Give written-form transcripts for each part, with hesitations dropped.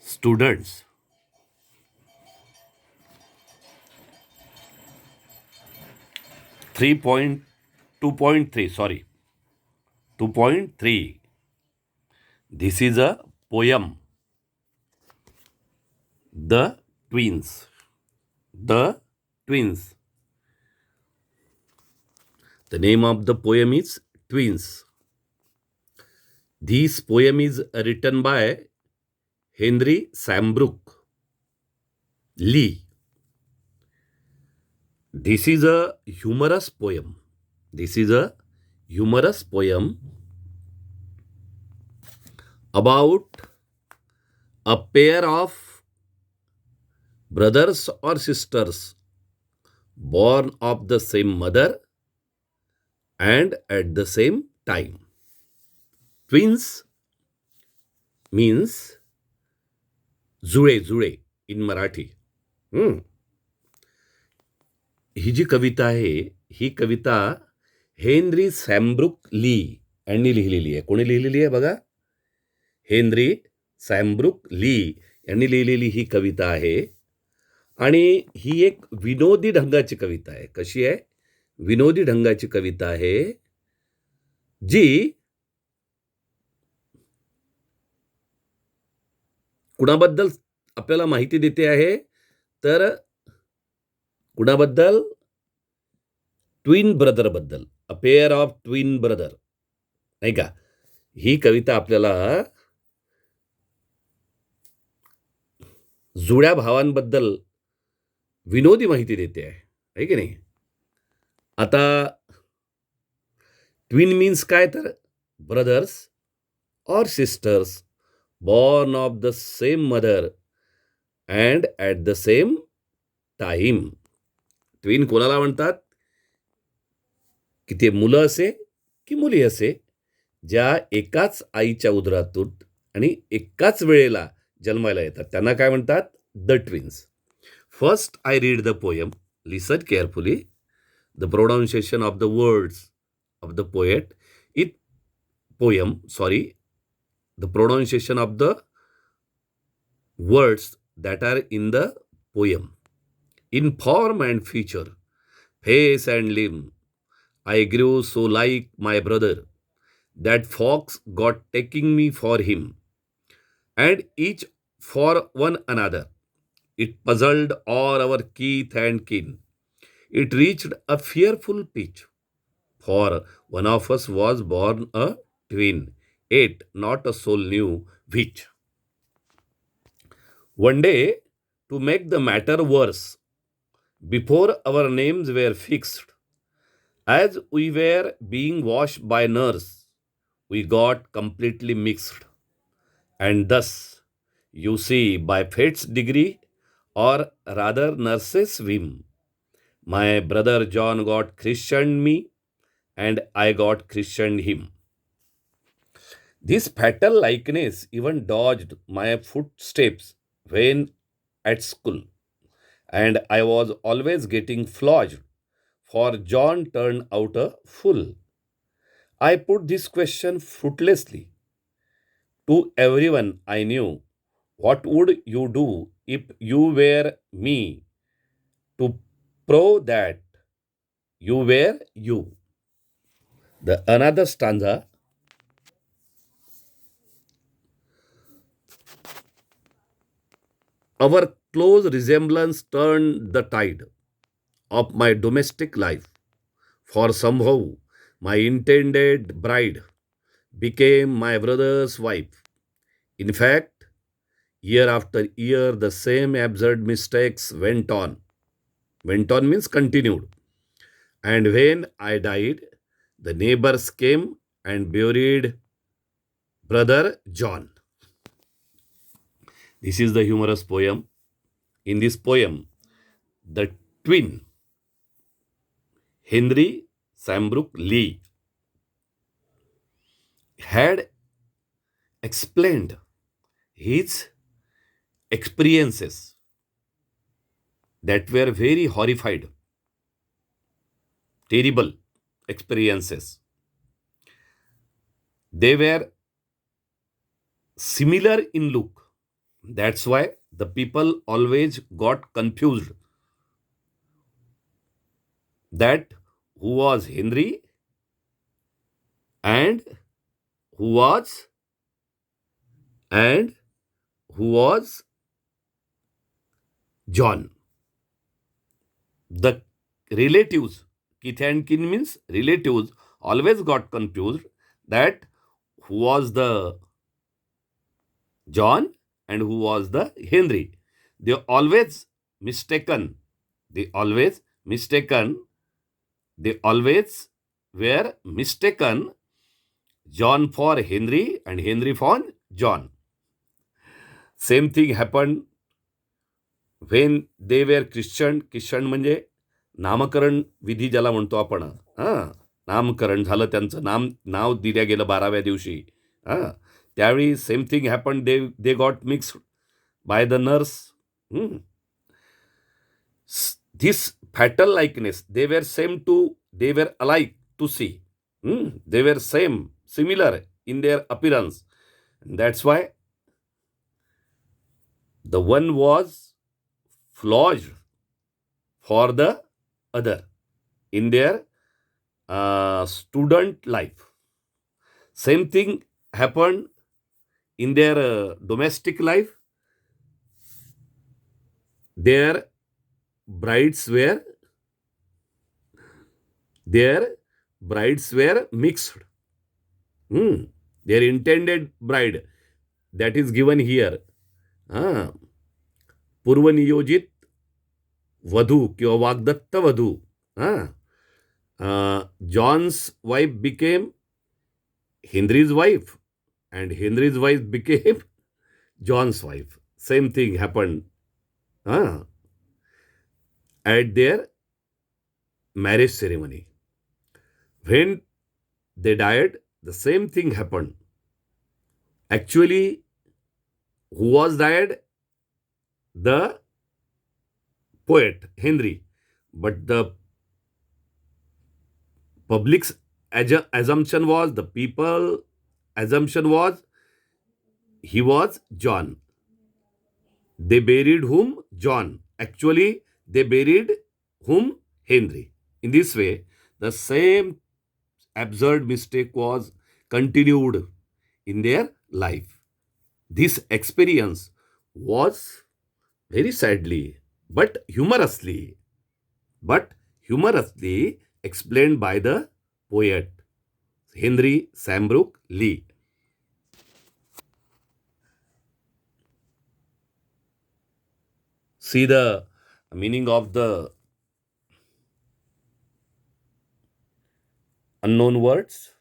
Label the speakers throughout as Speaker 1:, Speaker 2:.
Speaker 1: Students, 3.2.3, sorry, 2.3. This is a poem, The Twins. The Twins. The name of the poem is Twins. This poem is written by Henry Sambrook Lee. This is a humorous poem. This is a humorous poem about a pair of brothers or sisters born of the same mother and at the same time. Twins means Jule Jule in Marathi. हम्म. ही जी कविता आहे, ही कविता Henry सॅम्ब्रुक ली यांनी लिहिलेली आहे. कोणी लिहिलेली आहे बघा? Henry सॅम्ब्रुक ली यांनी लिहिलेली ही कविता आहे. आणि ही एक विनोदी ढंगाची कविता आहे. कशी आहे? विनोदी ढंगाची कविता आहे, जी कुणाबद्दल आपल्याला माहिती देते आहे? तर कुणाबद्दल? ट्विन ब्रदर बद्दल. A pair of twin brother, नाही का? ही कविता आपल्याला जुळ्या भावांबद्दल विनोदी माहिती देते आहे की नाही? आता ट्विन मीन्स काय? तर ब्रदर्स और sisters born of the same mother and at the same time. Twin कोणाला म्हणतात? की ते मुलं असे की मुली असे, ज्या एकाच आईच्या उदरातून आणि एकाच वेळेला जन्माला येतात, त्यांना काय म्हणतात? The twins. First I read the poem. Listen carefully. The pronunciation of the words of the poet. It poem, sorry, the pronunciation of the words that are in the poem. In form and feature, face and limb, I grew so like my brother that fox got taking me for him, and each for one another. It puzzled all our kith and kin. It reached a fearful pitch, for one of us was born a twin, yet not a soul knew which. One day, to make the matter worse, before our names were fixed, as we were being washed by nurse, we got completely mixed. And thus, you see, by fate's degree, or rather nurse's whim, my brother John got christened me, and I got christened him. This fatal likeness even dodged my footsteps when at school, and I was always getting flogged, for John turned out a fool. I put this question fruitlessly to everyone I knew. What would you do if you were me, to prove that you were you? The another stanza. Our close resemblance turned the tide of my domestic life, for somehow my intended bride became my brother's wife. In fact, year after year, the same absurd mistakes went on. Went on means continued. And when I died, the neighbors came and buried brother John. This is the humorous poem. In this poem, the twin, Henry Sambrook Lee, had explained his experiences that were very horrified, terrible experiences. They were similar in look, That's why the people always got confused that who was Henry and who was and who was John. The relatives, kith and kin means relatives, always got confused that who was the John and who was the Henry. They always mistaken. They always mistaken. They always were mistaken John for Henry and Henry for John. Same thing happened when they were Christian. Christian म्हणजे नामकरण विधी ज्याला म्हणतो आपण. हां, नामकरण झालं त्यांचं, नाव दिल्या गेलं 12व्या दिवशी. हां, त्यावेळी same thing happen. They got mixed by the nurse. This fatal likeness, they were alike to see. They were similar in their appearance. And that's why the one was flogged for the other in their student life. Same thing happened in their domestic life. Their brides were mixed. Their intended bride, that is given here. पूर्वनियोजित वधू किंवा वाग्दत्त वधू. John's wife became Henry's wife, and Henry's wife became John's wife. Same thing happened at their marriage ceremony. When they died, the same thing happened. Actually, who was died? The poet, Henry. But the public's assumption was, the people assumption was, he was John. They buried whom? John. Actually, they buried whom? Henry. In this way, the same absurd mistake was continued in their life. This experience was very sadly but humorously explained by the poet Henry Sambrook Lee. See the meaning of the unknown words.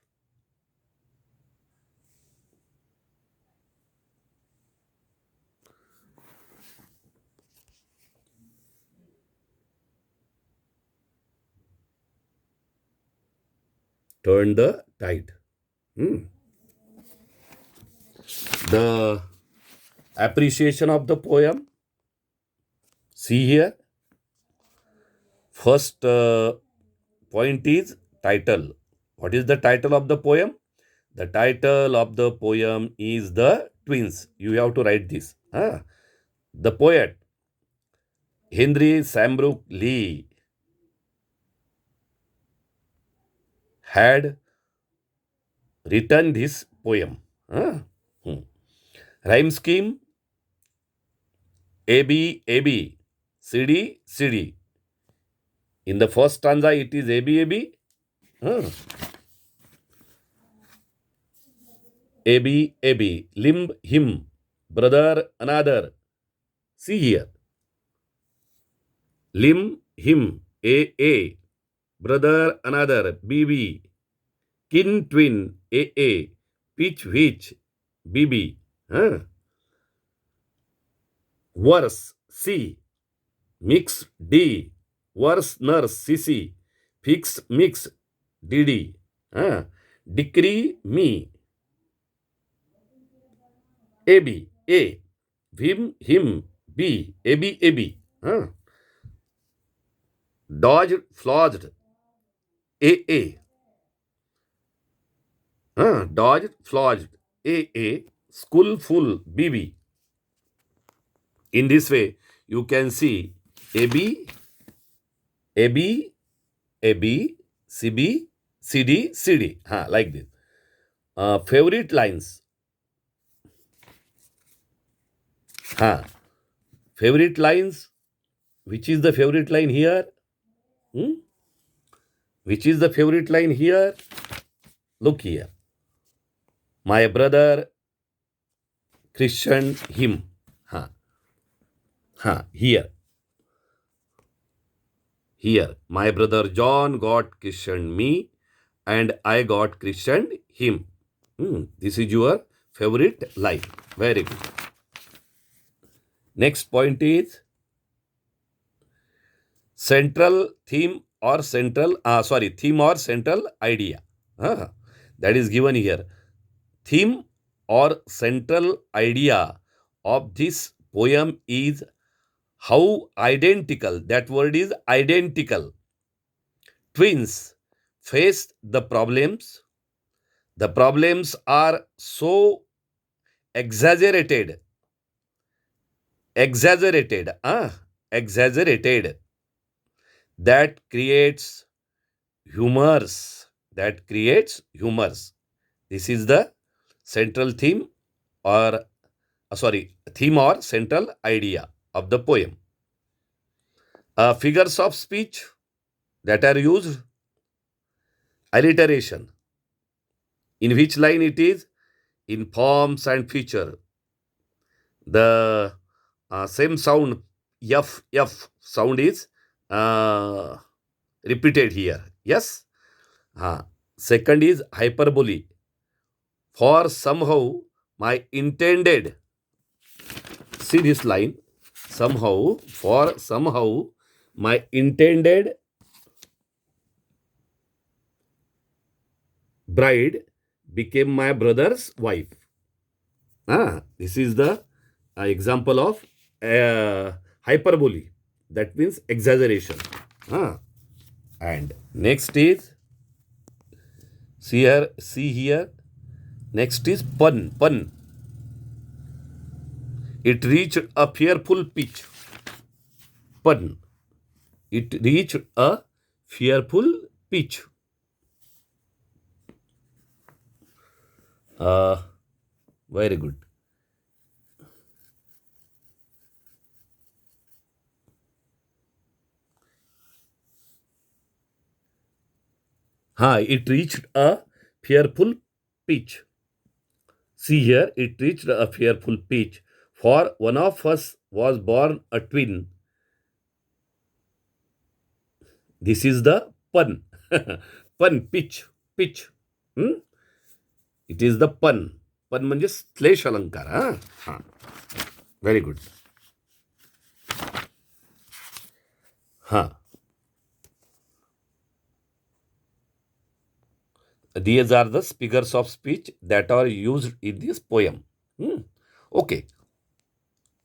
Speaker 1: Turn the tide. The appreciation of the poem. See here. First point is title. What is the title of the poem? The title of the poem is The Twins. You have to write this. The poet Henry Sambrook Lee had written this poem. Rhyme scheme A B A B C D C D. In the first stanza, it is A B A B. A B A B. Limb him. Brother another. See here. Limb him. A A. Brother another. B B. Kin twin. A A. Pitch which. B B. Verse C. Mix D. Verse nurse CC. Fix mix DD. Decree me. AB A. Him B. AB AB. Dodged flogged AA. Dodged flogged AA. School full BB. In this way, you can see AB, AB, AB, CB, CD, CD. Like this. Favorite lines. Favorite lines. Which is the favorite line here? Hmm? Which is the favorite line here? Look here. My brother christened him. Here. Here. My brother John got christened me and I got christened him. This is your favorite line. Very good. Next point is central theme or central idea. That is given here. Theme or central idea of this poem is how identical, that word is identical, twins face the problems. The problems are so exaggerated, that creates humors. This is the central theme or theme or central idea of the poem. Figures of speech that are used. Alliteration. In which line it is? In forms and feature. The same sound, F sound is repeated here. Yes. Second is hyperbole. For somehow my intended. See this line. Somehow my intended bride became my brother's wife. This is the example of hyperbole. That means exaggeration. And next is, see here. Next is pun. It reached a fearful pitch. Pun. It reached a fearful pitch. Very good. It reached a fearful pitch. See here, it reached a fearful pitch. For one of us was born a twin. This is the pun. Pun, pitch. It is the pun. Pun म्हणजे श्लेष अलंकार. Very good. These are the figures of speech that are used in this poem. Okay.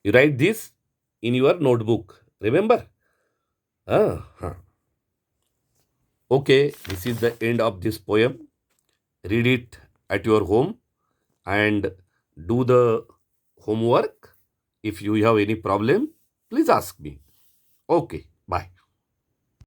Speaker 1: You write this in your notebook. Remember? Okay. This is the end of this poem. Read it at your home and do the homework. If you have any problem, please ask me. Okay.